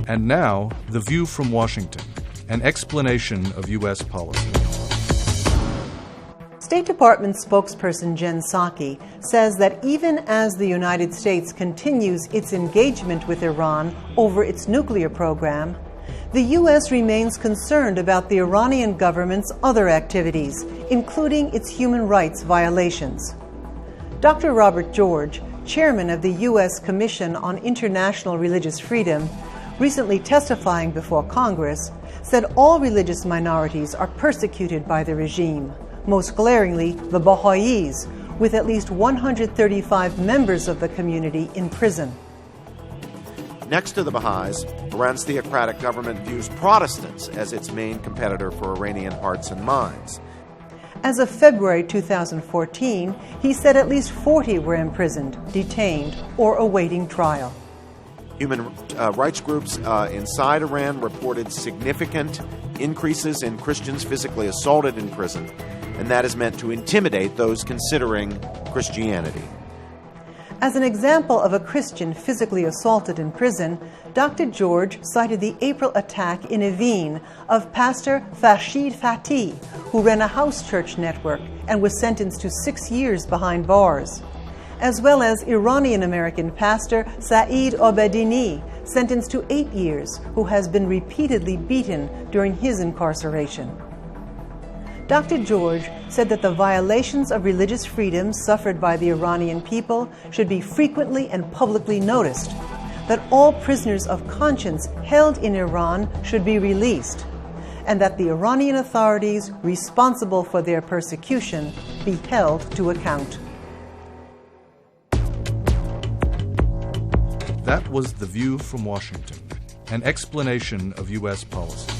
And now, The View from Washington, an explanation of U.S. policy. State Department spokesperson Jen Psaki says that even as the United States continues its engagement with Iran over its nuclear program, the U.S. remains concerned about the Iranian government's other activities, including its human rights violations. Dr. Robert George, chairman of the U.S. Commission on International Religious Freedom, recently testifying before Congress, said all religious minorities are persecuted by the regime, most glaringly the Baha'is, with at least 135 members of the community in prison. Next to the Baha'is, Iran's theocratic government views Protestants as its main competitor for Iranian hearts and minds. As of February 2014, he said at least 40 were imprisoned, detained, or awaiting trial. Human rights groups inside Iran reported significant increases in Christians physically assaulted in prison, and that is meant to intimidate those considering Christianity. As an example of a Christian physically assaulted in prison, Dr. George cited the April attack in Evin of Pastor Farshid Fatih, who ran a house church network and was sentenced to 6 years behind bars, as well as Iranian-American pastor Saeed Abedini, sentenced to 8 years, who has been repeatedly beaten during his incarceration. Dr. George said that the violations of religious freedom suffered by the Iranian people should be frequently and publicly noticed, that all prisoners of conscience held in Iran should be released, and that the Iranian authorities responsible for their persecution be held to account. That was The View from Washington, an explanation of U.S. policy.